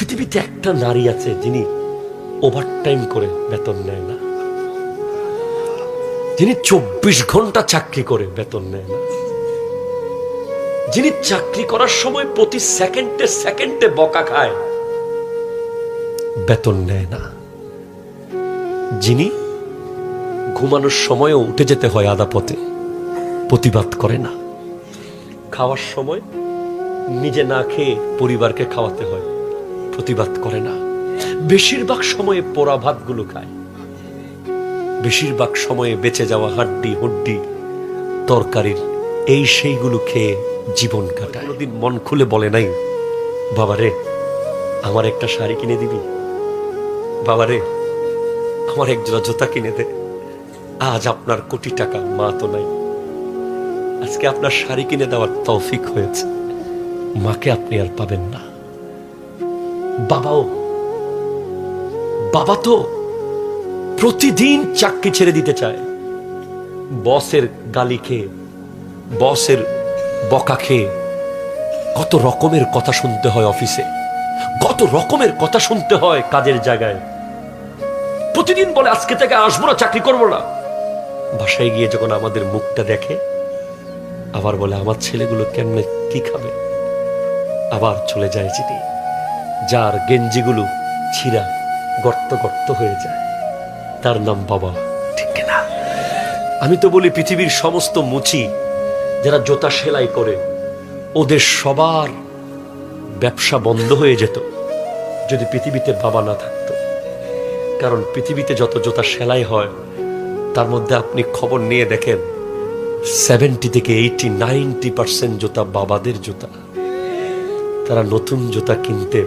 পৃথিবীতে একটা নারী আছে যিনি ওভারটাইম করে বেতন নেয় না, যিনি 24 ঘন্টা চাকরি করে বেতন নেয় না, যিনি চাকরি করার সময় প্রতি সেকেন্ডে সেকেন্ডে বকা খায়, বেতন নেয় না, যিনি ঘুমানোর সময়ও উঠে যেতে হয় আধা পথে, প্রতিবাদ করে না, খাওয়ার সময় নিজে না খেয়ে পরিবারকে খাওয়াতে হয়, প্রতিবাদ করে না, বেশিরভাগ সময়ে পোড়া ভাতগুলো খায়, বেশিরভাগ সময়ে বেঁচে যাওয়া হাড্ডি হুড্ডি তরকারির এই সেইগুলো খেয়ে জীবন কাটায়। কোনোদিন মন খুলে বলে নাই, বাবারে আমার একটা শাড়ি কিনে দিবি, বাবারে আমার একজোড়া জুতা কিনে দে। আজ আপনার কোটি টাকা, মা তো নাই, আজকে আপনার শাড়ি কিনে দেওয়ার তৌফিক হয়েছে, মাকে আপনি আর পাবেন না। বাবা তো প্রতিদিন চাকরি ছেড়ে দিতে চায়, বসের গালি খেয়ে, বসের বকা খেয়ে কত রকমের কথা শুনতে হয় অফিসে, কত রকমের কথা শুনতে হয় কাজের জায়গায়। প্রতিদিন বলে আজকে থেকে আসবো না, চাকরি করবো না। বাসায় গিয়ে যখন আমাদের মুখটা দেখে আবার বলে আমার ছেলেগুলো কেমনে কি খাবে, আবার চলে যায় যিনি, যার গেঞ্জিগুলো ছিঁড়া গর্ত গর্ত হয়ে যায়, তার নাম বাবা, ঠিক না? আমি তো বলি পৃথিবীর সমস্ত মুচি যারা জুতা সেলাই করে ওদের সবার ব্যবসা বন্ধ হয়ে যেত যদি পৃথিবীতে বাবা না থাকতো। কারণ পৃথিবীতে যত জুতা সেলাই হয় তার মধ্যে আপনি খবর নিয়ে দেখেন 70 থেকে 80-90% জুতা বাবাদের জুতা। তারা নতুন জুতা কিনতে